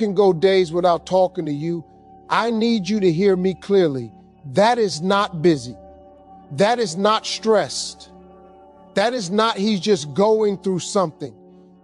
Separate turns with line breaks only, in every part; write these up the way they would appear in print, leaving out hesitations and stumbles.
can go days without talking to you, I need you to hear me clearly. That is not busy. That is not stressed. That is not he's just going through something.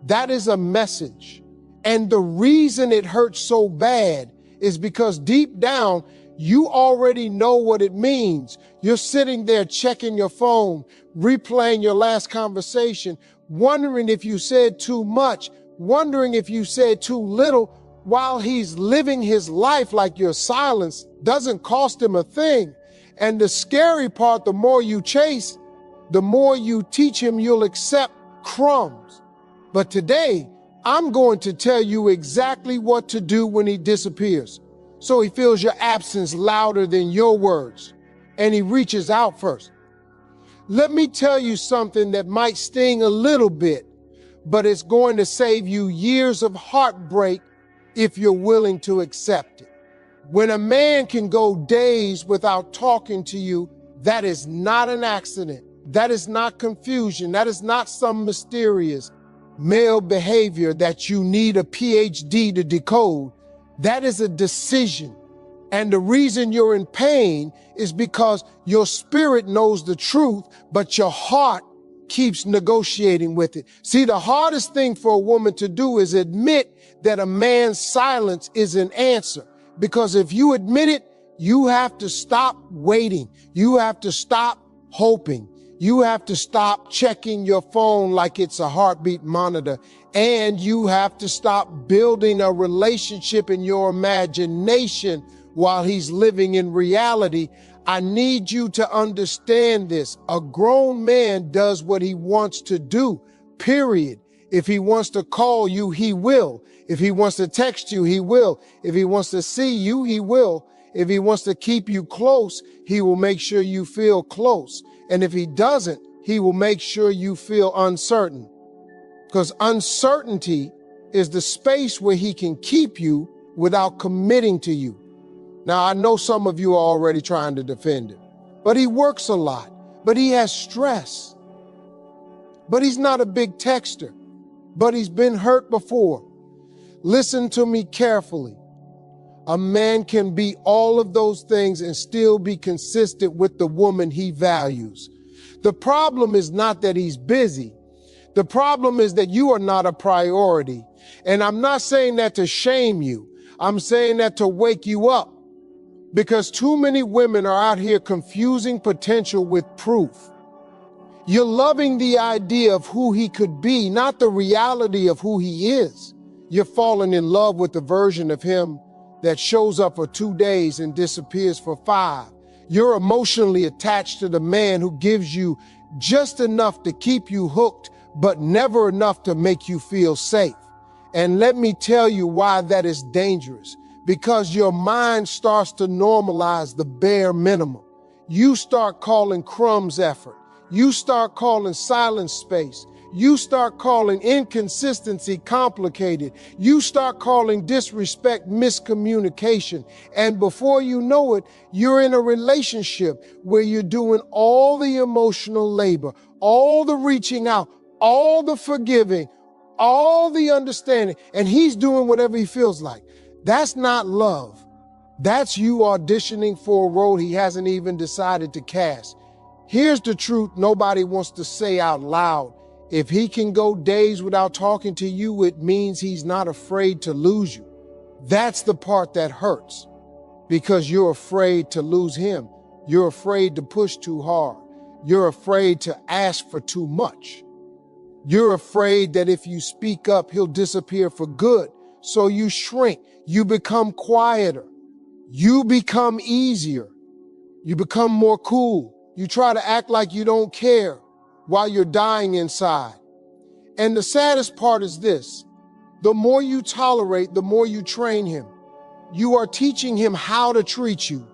That is a message. And the reason it hurts so bad is because deep down, you already know what it means. You're sitting there checking your phone, replaying your last conversation, wondering if you said too much, wondering if you said too little, while he's living his life like your silence doesn't cost him a thing. And the scary part, the more you chase, the more you teach him you'll accept crumbs. But today, I'm going to tell you exactly what to do when he disappears, so he feels your absence louder than your words, and he reaches out first. Let me tell you something that might sting a little bit, but it's going to save you years of heartbreak if you're willing to accept it. When a man can go days without talking to you, that is not an accident. That is not confusion. That is not some mysterious male behavior that you need a PhD to decode. That is a decision. And the reason you're in pain is because your spirit knows the truth, but your heart keeps negotiating with it. See, the hardest thing for a woman to do is admit that a man's silence is an answer. Because if you admit it, you have to stop waiting. You have to stop hoping. You have to stop checking your phone like it's a heartbeat monitor. And you have to stop building a relationship in your imagination while he's living in reality. I need you to understand this. A grown man does what he wants to do, period. If he wants to call you, he will. If he wants to text you, he will. If he wants to see you, he will. If he wants to keep you close, he will make sure you feel close. And if he doesn't, he will make sure you feel uncertain. Because uncertainty is the space where he can keep you without committing to you. Now, I know some of you are already trying to defend him, but he works a lot, but he has stress. But he's not a big texter, but he's been hurt before. Listen to me carefully. A man can be all of those things and still be consistent with the woman he values. The problem is not that he's busy. The problem is that you are not a priority. And I'm not saying that to shame you. I'm saying that to wake you up. Because too many women are out here confusing potential with proof. You're loving the idea of who he could be, not the reality of who he is. You're falling in love with the version of him that shows up for 2 days and disappears for 5. You're emotionally attached to the man who gives you just enough to keep you hooked, but never enough to make you feel safe. And let me tell you why that is dangerous. Because your mind starts to normalize the bare minimum. You start calling crumbs effort. You start calling silence space. You start calling inconsistency complicated. You start calling disrespect miscommunication. And before you know it, you're in a relationship where you're doing all the emotional labor, all the reaching out, all the forgiving, all the understanding, and he's doing whatever he feels like. That's not love. That's you auditioning for a role he hasn't even decided to cast. Here's the truth nobody wants to say out loud. If he can go days without talking to you, it means he's not afraid to lose you. That's the part that hurts, because you're afraid to lose him. You're afraid to push too hard. You're afraid to ask for too much. You're afraid that if you speak up, he'll disappear for good. So you shrink. You become quieter. You become easier. You become more cool. You try to act like you don't care while you're dying inside. And the saddest part is this. The more you tolerate, the more you train him. You are teaching him how to treat you.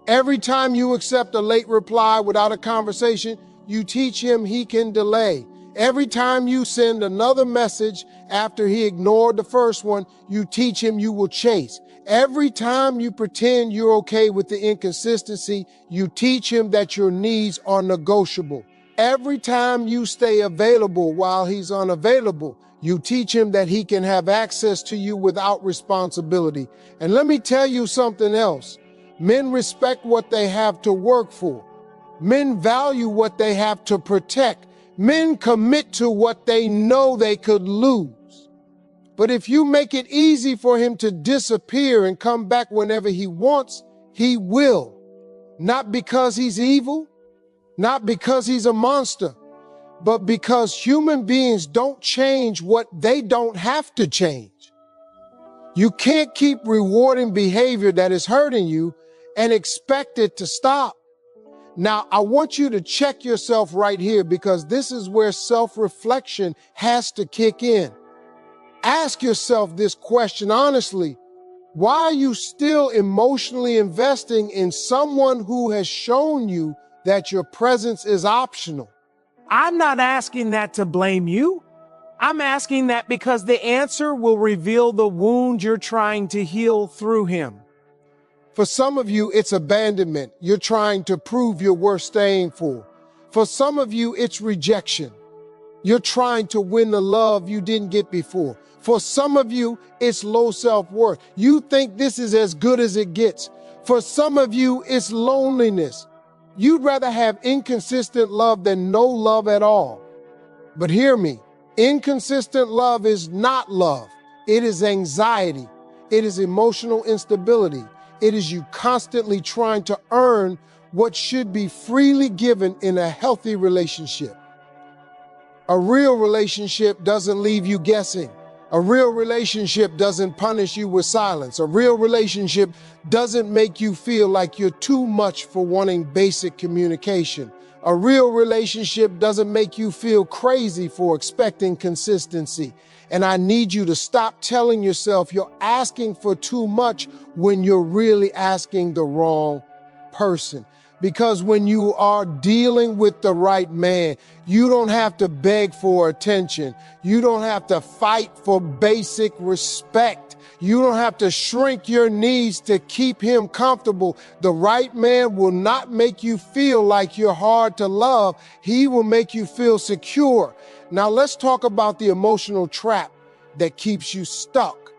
Every time you accept a late reply without a conversation, you teach him he can delay. Every time you send another message after he ignored the first one, you teach him you will chase. Every time you pretend you're okay with the inconsistency, you teach him that your needs are negotiable. Every time you stay available while he's unavailable, You teach him that he can have access to you without responsibility. And let me tell you something else. Men respect what they have to work for. Men value what they have to protect. Men commit to what they know they could lose. But if you make it easy for him to disappear and come back whenever he wants, he will. Not because he's evil, not because he's a monster, but because human beings don't change what they don't have to change. You can't keep rewarding behavior that is hurting you and expect it to stop. Now, I want you to check yourself right here, because this is where self-reflection has to kick in. Ask yourself this question honestly. Why are you still emotionally investing in someone who has shown you that your presence is optional?
I'm not asking that to blame you. I'm asking that because the answer will reveal the wound you're trying to heal through him.
For some of you, it's abandonment. You're trying to prove you're worth staying for. For some of you, it's rejection. You're trying to win the love you didn't get before. For some of you, it's low self-worth. You think this is as good as it gets. For some of you, it's loneliness. You'd rather have inconsistent love than no love at all. But hear me, inconsistent love is not love. It is anxiety. It is emotional instability. It is you constantly trying to earn what should be freely given in a healthy relationship. A real relationship doesn't leave you guessing. A real relationship doesn't punish you with silence. A real relationship doesn't make you feel like you're too much for wanting basic communication. A real relationship doesn't make you feel crazy for expecting consistency. And I need you to stop telling yourself you're asking for too much when you're really asking the wrong person. Because when you are dealing with the right man, you don't have to beg for attention. You don't have to fight for basic respect. You don't have to shrink your needs to keep him comfortable. The right man will not make you feel like you're hard to love. He will make you feel secure. Now let's talk about the emotional trap that keeps you stuck.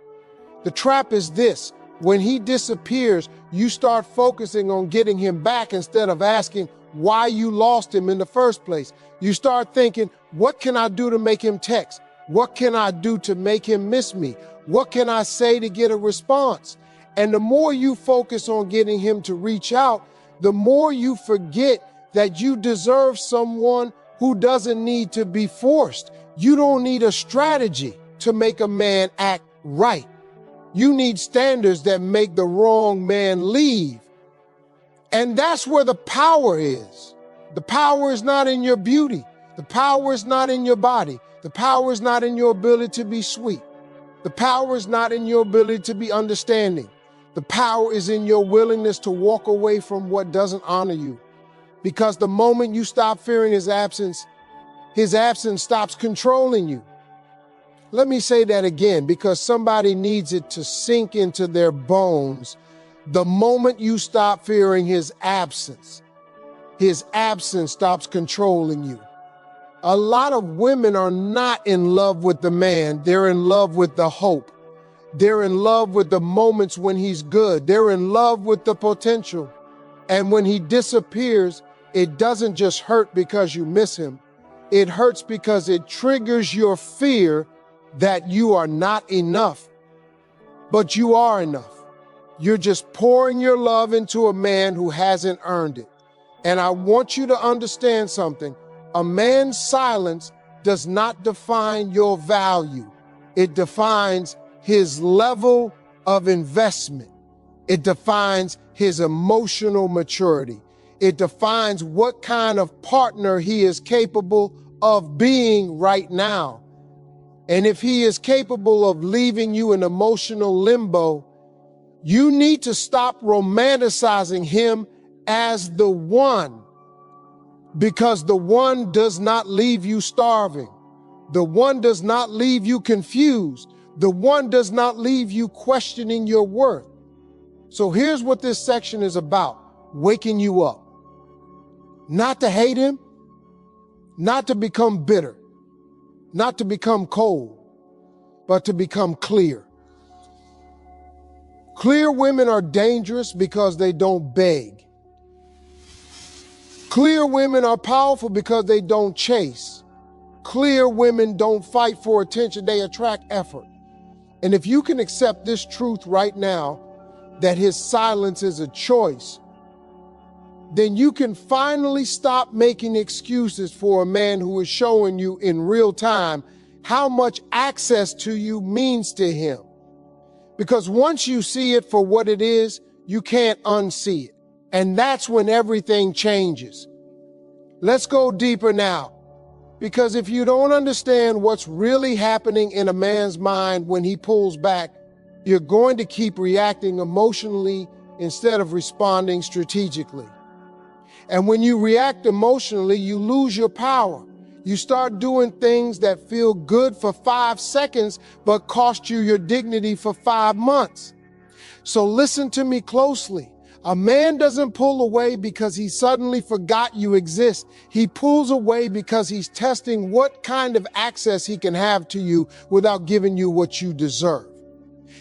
The trap is this. When he disappears, you start focusing on getting him back instead of asking why you lost him in the first place. You start thinking, what can I do to make him text? What can I do to make him miss me? What can I say to get a response? And the more you focus on getting him to reach out, the more you forget that you deserve someone who doesn't need to be forced. You don't need a strategy to make a man act right. You need standards that make the wrong man leave. And that's where the power is. The power is not in your beauty. The power is not in your body. The power is not in your ability to be sweet. The power is not in your ability to be understanding. The power is in your willingness to walk away from what doesn't honor you. Because the moment you stop fearing his absence stops controlling you. Let me say that again, because somebody needs it to sink into their bones. The moment you stop fearing his absence stops controlling you. A lot of women are not in love with the man. They're in love with the hope. They're in love with the moments when he's good. They're in love with the potential. And when he disappears, it doesn't just hurt because you miss him. It hurts because it triggers your fear that you are not enough. But you are enough. You're just pouring your love into a man who hasn't earned it. And I want you to understand something. A man's silence does not define your value. It defines his level of investment. It defines his emotional maturity. It defines what kind of partner he is capable of being right now. And if he is capable of leaving you in emotional limbo, you need to stop romanticizing him as the one, because the one does not leave you starving. The one does not leave you confused. The one does not leave you questioning your worth. So here's what this section is about: waking you up. Not to hate him, not to become bitter, not to become cold, but to become clear. Clear women are dangerous because they don't beg. Clear women are powerful because they don't chase. Clear women don't fight for attention, they attract effort. And if you can accept this truth right now, that his silence is a choice, then you can finally stop making excuses for a man who is showing you in real time how much access to you means to him. Because once you see it for what it is, you can't unsee it. And that's when everything changes. Let's go deeper now. Because if you don't understand what's really happening in a man's mind when he pulls back, you're going to keep reacting emotionally instead of responding strategically. And when you react emotionally, you lose your power. You start doing things that feel good for 5 seconds, but cost you your dignity for 5 months. So listen to me closely. A man doesn't pull away because he suddenly forgot you exist. He pulls away because he's testing what kind of access he can have to you without giving you what you deserve.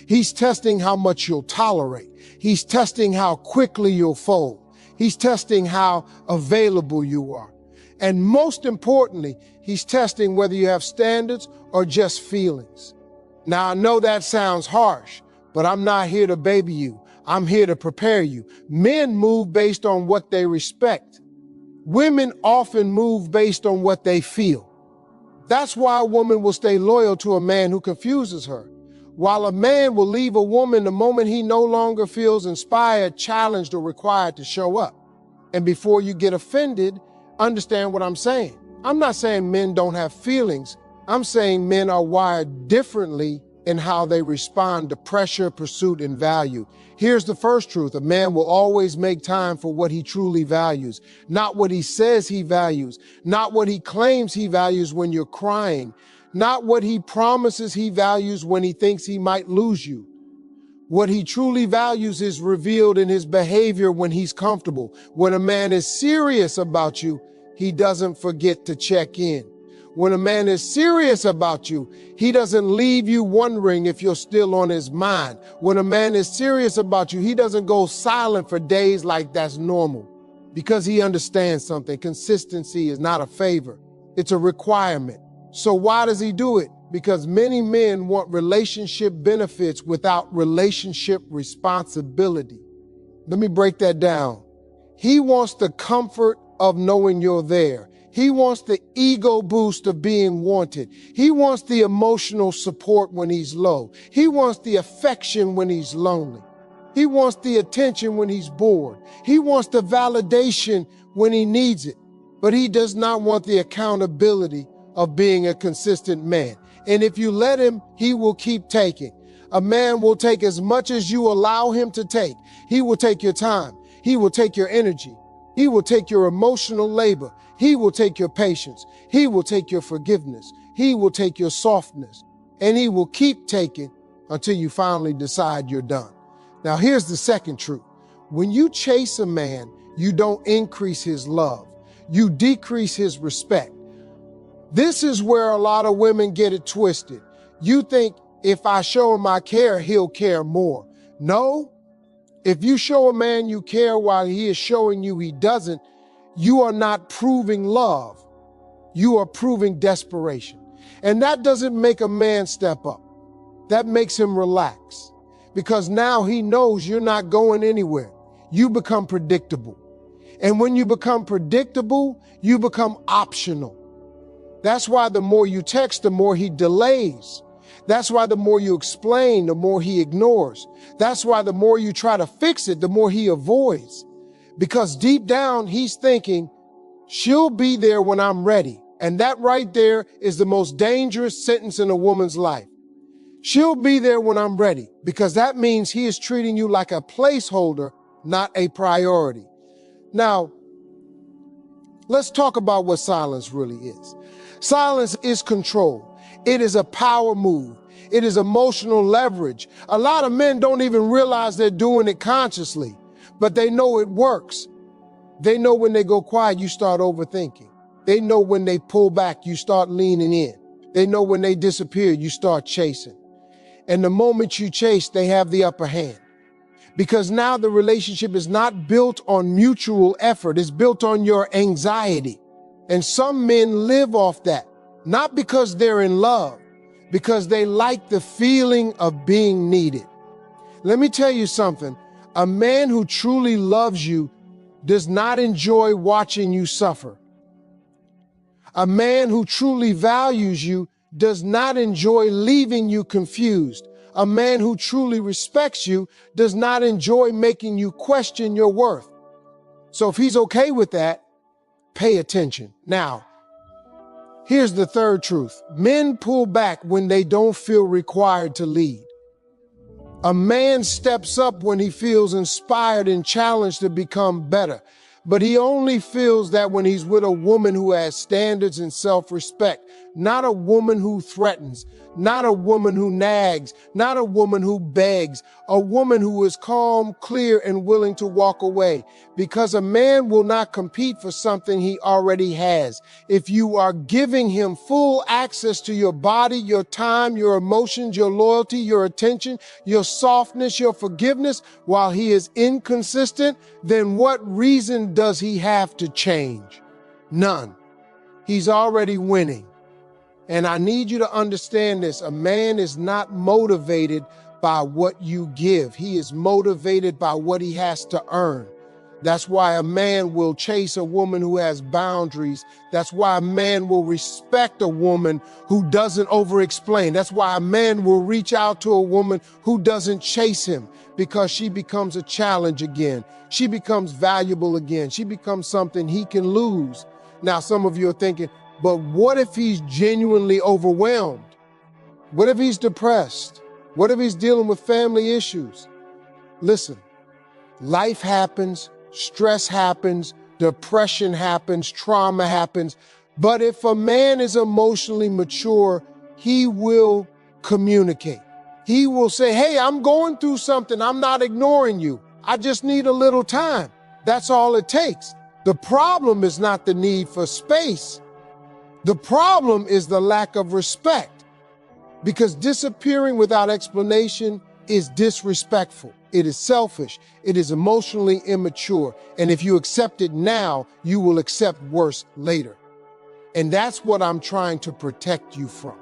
He's testing how much you'll tolerate. He's testing how quickly you'll fold. He's testing how available you are. And most importantly, he's testing whether you have standards or just feelings. Now, I know that sounds harsh, but I'm not here to baby you. I'm here to prepare you. Men move based on what they respect. Women often move based on what they feel. That's why a woman will stay loyal to a man who confuses her, while a man will leave a woman the moment he no longer feels inspired, challenged, or required to show up. And before you get offended, understand what I'm saying. I'm not saying men don't have feelings. I'm saying men are wired differently in how they respond to pressure, pursuit, and value. Here's the first truth. A man will always make time for what he truly values, not what he says he values, not what he claims he values when you're crying, not what he promises he values when he thinks he might lose you. What he truly values is revealed in his behavior when he's comfortable. When a man is serious about you, he doesn't forget to check in. When a man is serious about you, he doesn't leave you wondering if you're still on his mind. When a man is serious about you, he doesn't go silent for days like that's normal, because he understands something. Consistency is not a favor. It's a requirement. So why does he do it? Because many men want relationship benefits without relationship responsibility. Let me break that down. He wants the comfort of knowing you're there. He wants the ego boost of being wanted. He wants the emotional support when he's low. He wants the affection when he's lonely. He wants the attention when he's bored. He wants the validation when he needs it. But he does not want the accountability of being a consistent man. And if you let him, he will keep taking. A man will take as much as you allow him to take. He will take your time. He will take your energy. He will take your emotional labor. He will take your patience. He will take your forgiveness. He will take your softness. And he will keep taking until you finally decide you're done. Now, here's the second truth. When you chase a man, you don't increase his love. You decrease his respect. This is where a lot of women get it twisted. You think if I show him I care, he'll care more. No. If you show a man you care while he is showing you he doesn't, you are not proving love. You are proving desperation. And that doesn't make a man step up. That makes him relax. Because now he knows you're not going anywhere. You become predictable. And when you become predictable, you become optional. That's why the more you text, the more he delays. That's why the more you explain, the more he ignores. That's why the more you try to fix it, the more he avoids. Because deep down, he's thinking, she'll be there when I'm ready. And that right there is the most dangerous sentence in a woman's life. She'll be there when I'm ready, because that means he is treating you like a placeholder, not a priority. Now, let's talk about what silence really is. Silence is control. It is a power move. It is emotional leverage. A lot of men don't even realize they're doing it consciously, but they know it works. They know when they go quiet, you start overthinking. They know when they pull back, you start leaning in. They know when they disappear, you start chasing. And the moment you chase, they have the upper hand. Because now the relationship is not built on mutual effort, it's built on your anxiety. And some men live off that, not because they're in love, because they like the feeling of being needed. Let me tell you something. A man who truly loves you does not enjoy watching you suffer. A man who truly values you does not enjoy leaving you confused. A man who truly respects you does not enjoy making you question your worth. So if he's okay with that, pay attention. Now, here's the third truth. Men pull back when they don't feel required to lead. A man steps up when he feels inspired and challenged to become better. But he only feels that when he's with a woman who has standards and self-respect, not a woman who threatens, not a woman who nags, not a woman who begs, a woman who is calm, clear, and willing to walk away. Because a man will not compete for something he already has. If you are giving him full access to your body, your time, your emotions, your loyalty, your attention, your softness, your forgiveness, while he is inconsistent, then what reason does he have to change? None. He's already winning. And I need you to understand this. A man is not motivated by what you give. He is motivated by what he has to earn. That's why a man will chase a woman who has boundaries. That's why a man will respect a woman who doesn't over-explain. That's why a man will reach out to a woman who doesn't chase him, because she becomes a challenge again. She becomes valuable again. She becomes something he can lose. Now, some of you are thinking, but what if he's genuinely overwhelmed? What if he's depressed? What if he's dealing with family issues? Listen, life happens, stress happens, depression happens, trauma happens. But if a man is emotionally mature, he will communicate. He will say, hey, I'm going through something. I'm not ignoring you. I just need a little time. That's all it takes. The problem is not the need for space. The problem is the lack of respect, because disappearing without explanation is disrespectful. It is selfish. It is emotionally immature. And if you accept it now, you will accept worse later. And that's what I'm trying to protect you from.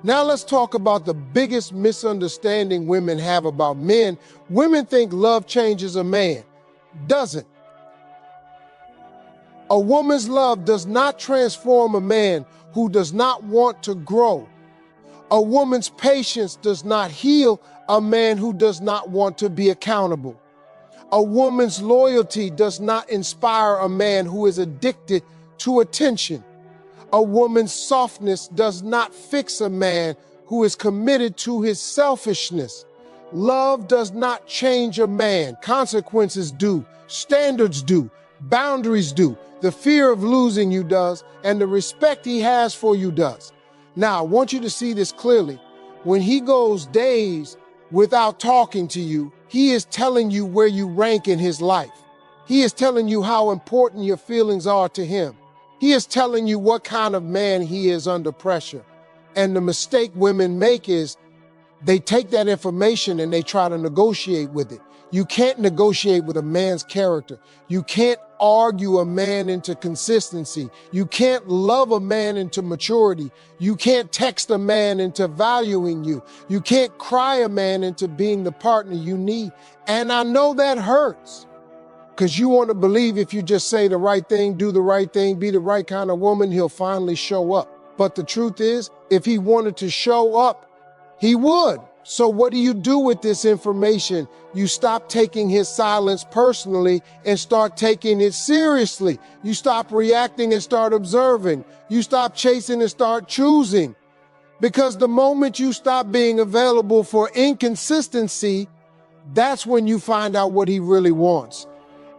Now let's talk about the biggest misunderstanding women have about men. Women think love changes a man. Doesn't. A woman's love does not transform a man who does not want to grow. A woman's patience does not heal a man who does not want to be accountable. A woman's loyalty does not inspire a man who is addicted to attention. A woman's softness does not fix a man who is committed to his selfishness. Love does not change a man. Consequences do. Standards do. Boundaries do. The fear of losing you does, and the respect he has for you does. Now, I want you to see this clearly. When he goes days without talking to you, he is telling you where you rank in his life. He is telling you how important your feelings are to him. He is telling you what kind of man he is under pressure. And the mistake women make is they take that information and they try to negotiate with it. You can't negotiate with a man's character. You can't argue a man into consistency. You can't love a man into maturity. You can't text a man into valuing you. You can't cry a man into being the partner you need. And I know that hurts, because you want to believe if you just say the right thing, do the right thing, be the right kind of woman, he'll finally show up. But the truth is, if he wanted to show up, he would. So what do you do with this information? You stop taking his silence personally and start taking it seriously. You stop reacting and start observing. You stop chasing and start choosing. Because the moment you stop being available for inconsistency, that's when you find out what he really wants.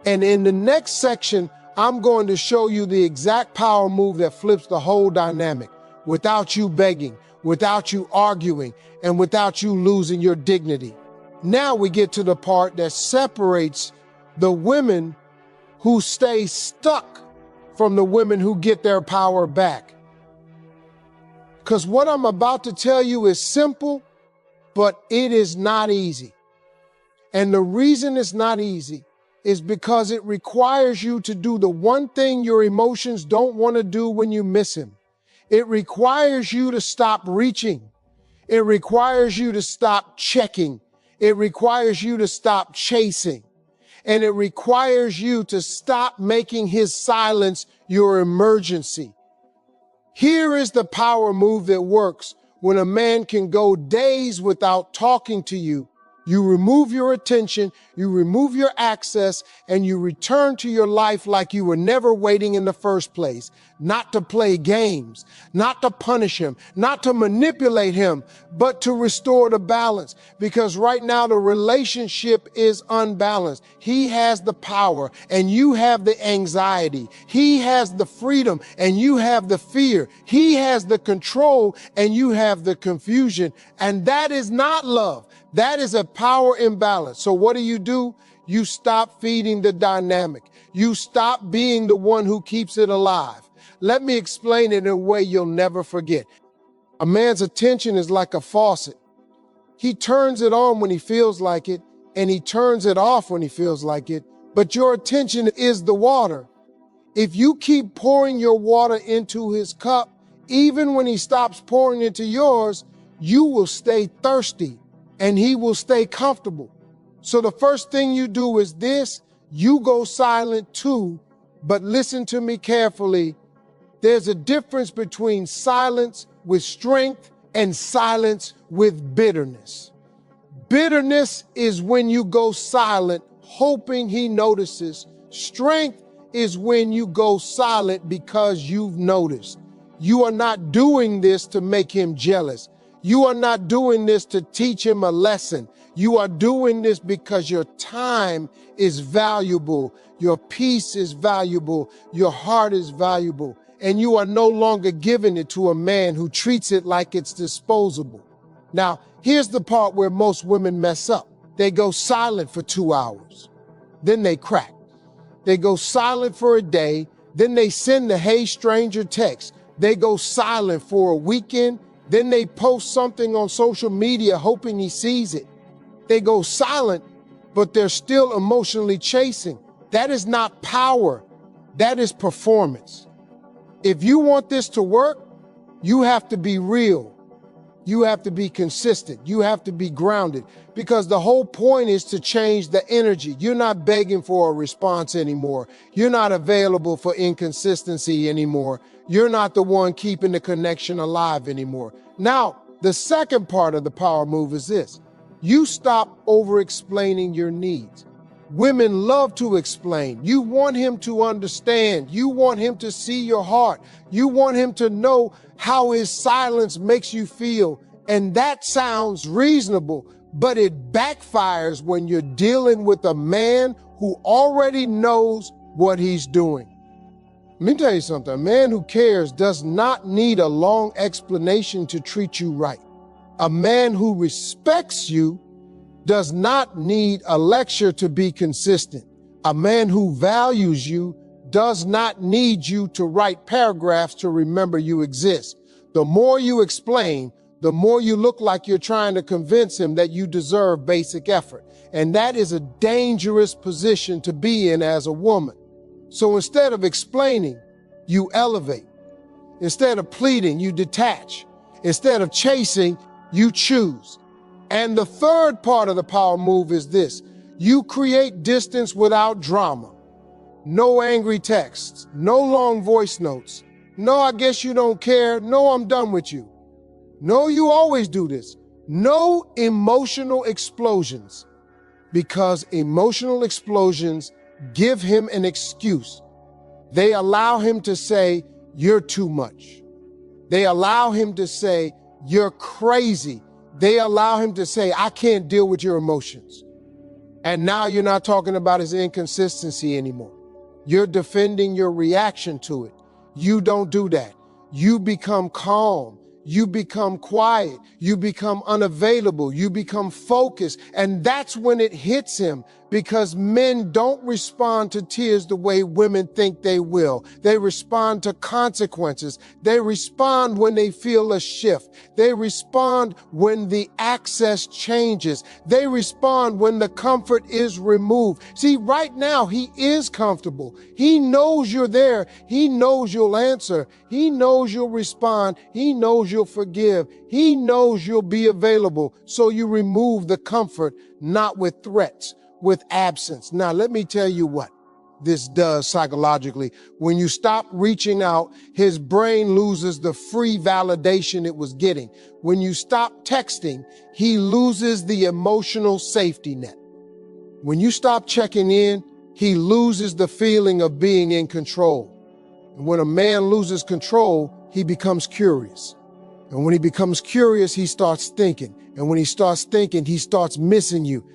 And in the next section, I'm going to show you the exact power move that flips the whole dynamic without you begging, without you arguing, and without you losing your dignity. Now we get to the part that separates the women who stay stuck from the women who get their power back. Because what I'm about to tell you is simple, but it is not easy. And the reason it's not easy is because it requires you to do the one thing your emotions don't want to do when you miss him. It requires you to stop reaching. It requires you to stop checking. It requires you to stop chasing. And it requires you to stop making his silence your emergency. Here is the power move that works when a man can go days without talking to you. You remove your attention, you remove your access, and you return to your life like you were never waiting in the first place. Not to play games, not to punish him, not to manipulate him, but to restore the balance. Because right now the relationship is unbalanced. He has the power and you have the anxiety. He has the freedom and you have the fear. He has the control and you have the confusion. And that is not love. That is a power imbalance. So what do? You stop feeding the dynamic. You stop being the one who keeps it alive. Let me explain it in a way you'll never forget. A man's attention is like a faucet. He turns it on when he feels like it, and he turns it off when he feels like it. But your attention is the water. If you keep pouring your water into his cup, even when he stops pouring into yours, you will stay thirsty. And he will stay comfortable. So the first thing you do is this, you go silent too, but listen to me carefully. There's a difference between silence with strength and silence with bitterness. Bitterness is when you go silent, hoping he notices. Strength is when you go silent because you've noticed. You are not doing this to make him jealous. You are not doing this to teach him a lesson. You are doing this because your time is valuable. Your peace is valuable. Your heart is valuable. And you are no longer giving it to a man who treats it like it's disposable. Now, here's the part where most women mess up. They go silent for 2 hours. Then they crack. They go silent for a day. Then they send the "Hey stranger" text. They go silent for a weekend. Then they post something on social media hoping he sees it. They go silent, but they're still emotionally chasing. That is not power. That is performance. If you want this to work, you have to be real. You have to be consistent. You have to be grounded because the whole point is to change the energy. You're not begging for a response anymore. You're not available for inconsistency anymore. You're not the one keeping the connection alive anymore. Now, the second part of the power move is this. You stop over-explaining your needs. Women love to explain. You want him to understand. You want him to see your heart. You want him to know how his silence makes you feel. And that sounds reasonable, but it backfires when you're dealing with a man who already knows what he's doing. Let me tell you something. A man who cares does not need a long explanation to treat you right. A man who respects you does not need a lecture to be consistent. A man who values you does not need you to write paragraphs to remember you exist. The more you explain, the more you look like you're trying to convince him that you deserve basic effort. And that is a dangerous position to be in as a woman. So instead of explaining, you elevate. Instead of pleading, you detach. Instead of chasing, you choose. And the third part of the power move is this. You create distance without drama. No angry texts, no long voice notes. No, I guess you don't care. No, I'm done with you. No, you always do this. No emotional explosions, because emotional explosions give him an excuse. They allow him to say, you're too much. They allow him to say, you're crazy. They allow him to say, I can't deal with your emotions. And now you're not talking about his inconsistency anymore. You're defending your reaction to it. You don't do that. You become calm. You become quiet. You become unavailable. You become focused. And that's when it hits him, because men don't respond to tears the way women think they will. They respond to consequences. They respond when they feel a shift. They respond when the access changes. They respond when the comfort is removed. See, right now, he is comfortable. He knows you're there. He knows you'll answer. He knows you'll respond. He knows you'll forgive. He knows you'll be available. So you remove the comfort, not with threats, with absence. Now, let me tell you what this does psychologically. When you stop reaching out, his brain loses the free validation it was getting. When you stop texting, he loses the emotional safety net. When you stop checking in, he loses the feeling of being in control. And when a man loses control, he becomes curious. And when he becomes curious, he starts thinking. And when he starts thinking, he starts missing you.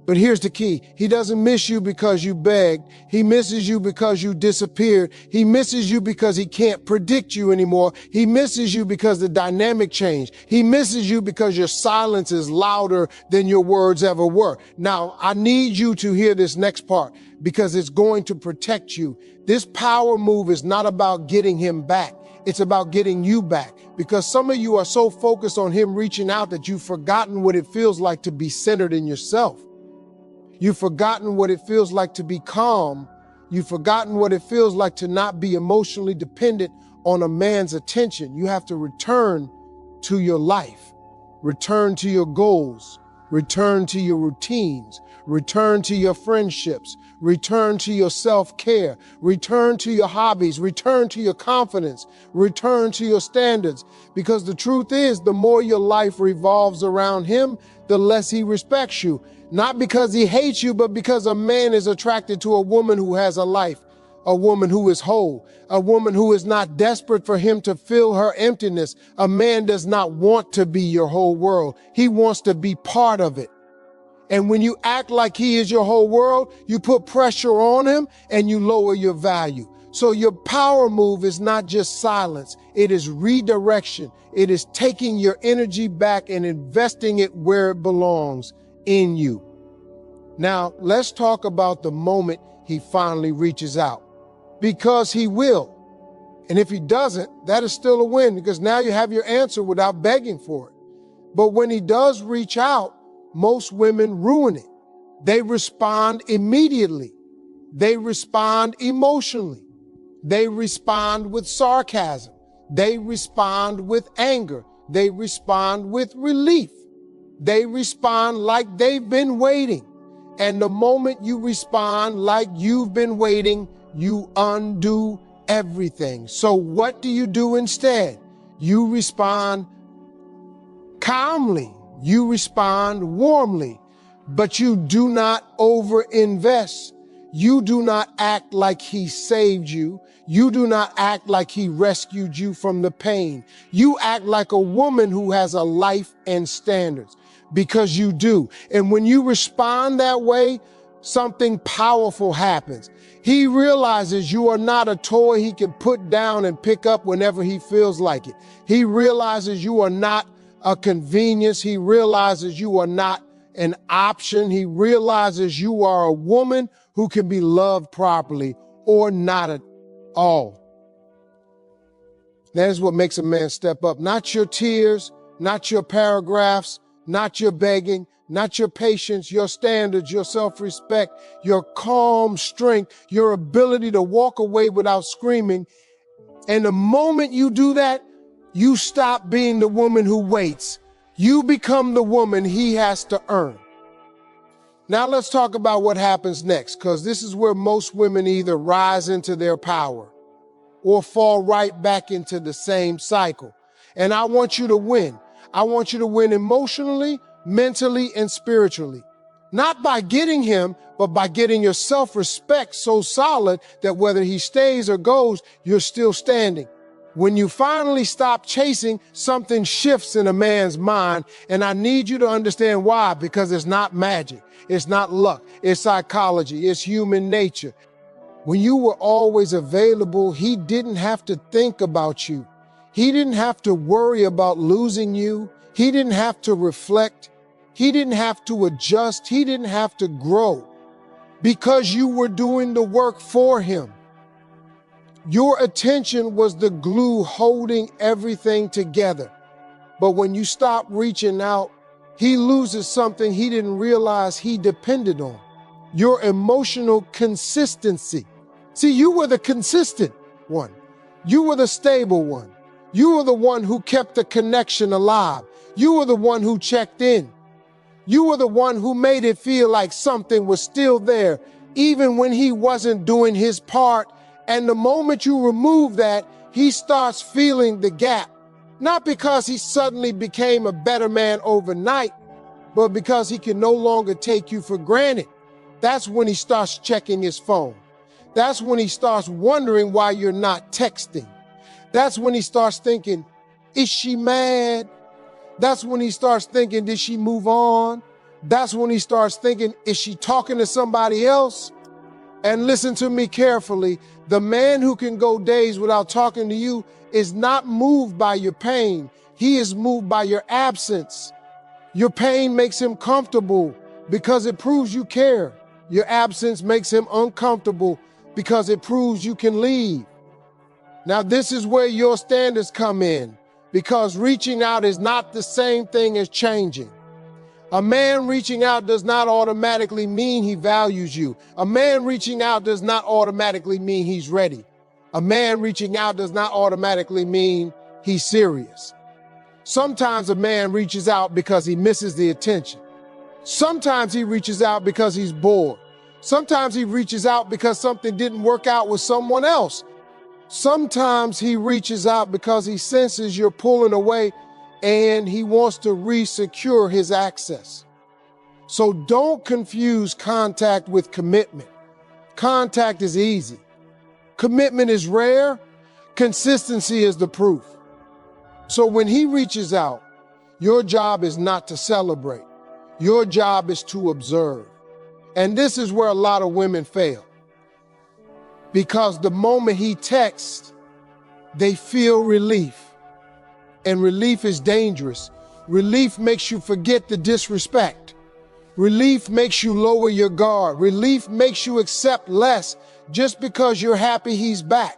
But here's the key. He doesn't miss you because you begged. He misses you because you disappeared. He misses you because he can't predict you anymore. He misses you because the dynamic changed. He misses you because your silence is louder than your words ever were. Now, I need you to hear this next part because it's going to protect you. This power move is not about getting him back. It's about getting you back, because some of you are so focused on him reaching out that you've forgotten what it feels like to be centered in yourself. You've forgotten what it feels like to be calm. You've forgotten what it feels like to not be emotionally dependent on a man's attention. You have to return to your life, return to your goals, return to your routines, return to your friendships, return to your self-care, return to your hobbies, return to your confidence, return to your standards. Because the truth is, the more your life revolves around him, the less he respects you. Not because he hates you, but because a man is attracted to a woman who has a life, a woman who is whole, a woman who is not desperate for him to fill her emptiness. A man does not want to be your whole world. He wants to be part of it. And when you act like he is your whole world, you put pressure on him and you lower your value. So your power move is not just silence. It is redirection. It is taking your energy back and investing it where it belongs, in you. Now, let's talk about the moment he finally reaches out, because he will. And if he doesn't, that is still a win, because now you have your answer without begging for it. But when he does reach out, most women ruin it. They respond immediately. They respond emotionally. They respond with sarcasm. They respond with anger. They respond with relief. They respond like they've been waiting. And the moment you respond like you've been waiting, you undo everything. So what do you do instead? You respond calmly. You respond warmly, but you do not overinvest. You do not act like he saved you. You do not act like he rescued you from the pain. You act like a woman who has a life and standards, because you do. And when you respond that way, something powerful happens. He realizes you are not a toy he can put down and pick up whenever he feels like it. He realizes you are not a convenience. He realizes you are not an option. He realizes you are a woman who can be loved properly or not at all. That is what makes a man step up. Not your tears, not your paragraphs, not your begging, not your patience, your standards, your self-respect, your calm strength, your ability to walk away without screaming. And the moment you do that, you stop being the woman who waits. You become the woman he has to earn. Now let's talk about what happens next, because this is where most women either rise into their power or fall right back into the same cycle. And I want you to win. I want you to win emotionally, mentally, and spiritually. Not by getting him, but by getting your self-respect so solid that whether he stays or goes, you're still standing. When you finally stop chasing, something shifts in a man's mind, and I need you to understand why, because it's not magic, it's not luck, it's psychology, it's human nature. When you were always available, he didn't have to think about you. He didn't have to worry about losing you. He didn't have to reflect. He didn't have to adjust. He didn't have to grow. because you were doing the work for him. Your attention was the glue holding everything together. But when you stop reaching out, he loses something he didn't realize he depended on. Your emotional consistency. See, you were the consistent one. You were the stable one. You were the one who kept the connection alive. You were the one who checked in. You were the one who made it feel like something was still there, even when he wasn't doing his part. And the moment you remove that, he starts feeling the gap. Not because he suddenly became a better man overnight, but because he can no longer take you for granted. That's when he starts checking his phone. That's when he starts wondering why you're not texting. That's when he starts thinking, is she mad? That's when he starts thinking, did she move on? That's when he starts thinking, is she talking to somebody else? And listen to me carefully. The man who can go days without talking to you is not moved by your pain. He is moved by your absence. Your pain makes him comfortable because it proves you care. Your absence makes him uncomfortable because it proves you can leave. Now, this is where your standards come in, because reaching out is not the same thing as changing. A man reaching out does not automatically mean he values you. A man reaching out does not automatically mean he's ready. A man reaching out does not automatically mean he's serious. Sometimes a man reaches out because he misses the attention. Sometimes he reaches out because he's bored. Sometimes he reaches out because something didn't work out with someone else. Sometimes he reaches out because he senses you're pulling away and he wants to re-secure his access. So don't confuse contact with commitment. Contact is easy. Commitment is rare. Consistency is the proof. So when he reaches out, your job is not to celebrate. Your job is to observe. And this is where a lot of women fail. Because the moment he texts, they feel relief. And relief is dangerous. Relief makes you forget the disrespect. Relief makes you lower your guard. Relief makes you accept less just because you're happy he's back.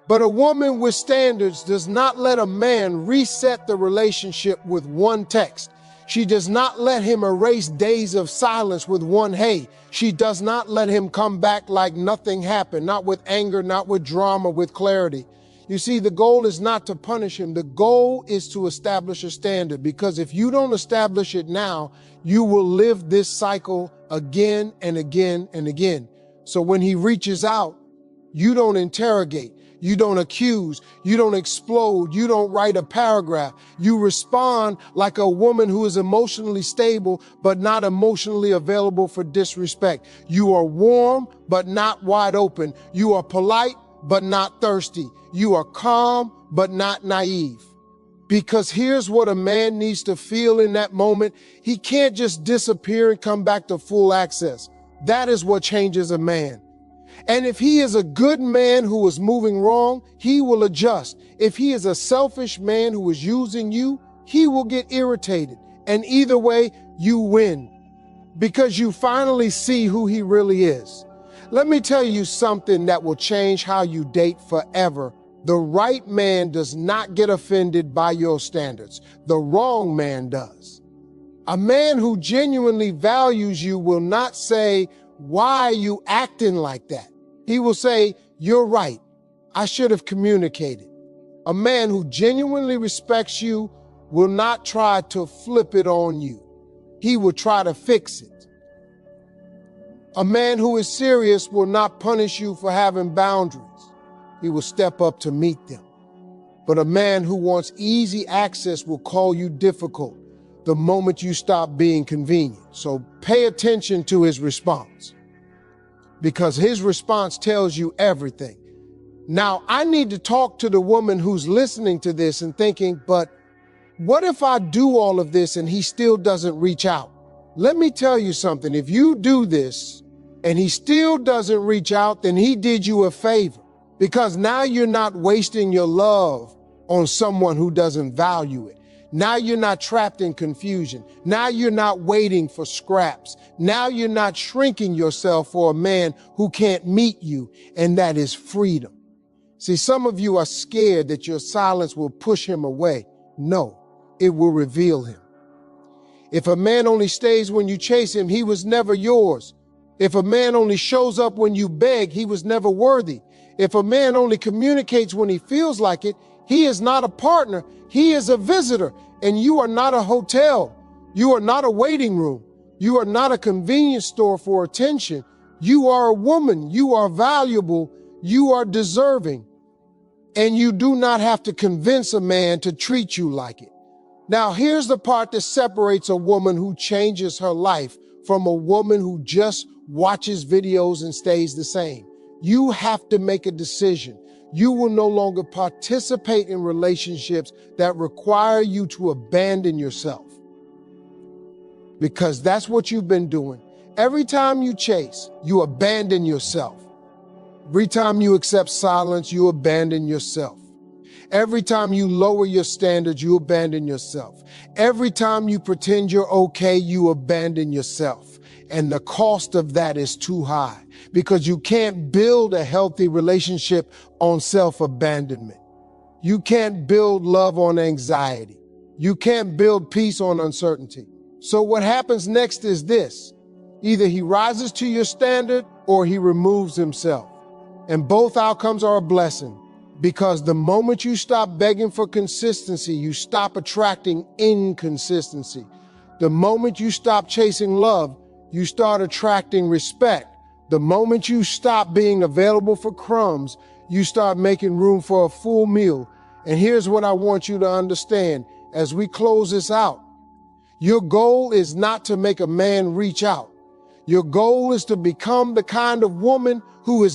But a woman with standards does not let a man reset the relationship with one text. She does not let him erase days of silence with one hey. She does not let him come back like nothing happened, not with anger, not with drama, with clarity. You see, the goal is not to punish him. The goal is to establish a standard, because if you don't establish it now, you will live this cycle again and again and again. So when he reaches out, you don't interrogate. You don't accuse, you don't explode, you don't write a paragraph. You respond like a woman who is emotionally stable, but not emotionally available for disrespect. You are warm, but not wide open. You are polite, but not thirsty. You are calm, but not naive. Because here's what a man needs to feel in that moment. He can't just disappear and come back to full access. That is what changes a man. And if he is a good man who is moving wrong, he will adjust. If he is a selfish man who is using you, he will get irritated. And either way, you win, because you finally see who he really is. Let me tell you something that will change how you date forever. The right man does not get offended by your standards. The wrong man does. A man who genuinely values you will not say, "Why are you acting like that?" He will say, "You're right. I should have communicated." A man who genuinely respects you will not try to flip it on you. He will try to fix it. A man who is serious will not punish you for having boundaries. He will step up to meet them. But a man who wants easy access will call you difficult the moment you stop being convenient. So pay attention to his response, because his response tells you everything. Now, I need to talk to the woman who's listening to this and thinking, but what if I do all of this and he still doesn't reach out? Let me tell you something. If you do this and he still doesn't reach out, then he did you a favor, because now you're not wasting your love on someone who doesn't value it. Now you're not trapped in confusion. Now you're not waiting for scraps. Now you're not shrinking yourself for a man who can't meet you, and that is freedom. See, some of you are scared that your silence will push him away. No, it will reveal him. If a man only stays when you chase him, he was never yours. If a man only shows up when you beg, he was never worthy. If a man only communicates when he feels like it, he is not a partner. He is a visitor, and you are not a hotel. You are not a waiting room. You are not a convenience store for attention. You are a woman. You are valuable. You are deserving. And you do not have to convince a man to treat you like it. Now, here's the part that separates a woman who changes her life from a woman who just watches videos and stays the same. You have to make a decision. You will no longer participate in relationships that require you to abandon yourself. Because that's what you've been doing. Every time you chase, you abandon yourself. Every time you accept silence, you abandon yourself. Every time you lower your standards, you abandon yourself. Every time you pretend you're okay, you abandon yourself. And the cost of that is too high, because you can't build a healthy relationship on self-abandonment. You can't build love on anxiety. You can't build peace on uncertainty. So what happens next is this. Either he rises to your standard or he removes himself. And both outcomes are a blessing, because the moment you stop begging for consistency, you stop attracting inconsistency. The moment you stop chasing love, you start attracting respect. The moment you stop being available for crumbs, you start making room for a full meal. And here's what I want you to understand as we close this out. Your goal is not to make a man reach out. Your goal is to become the kind of woman who is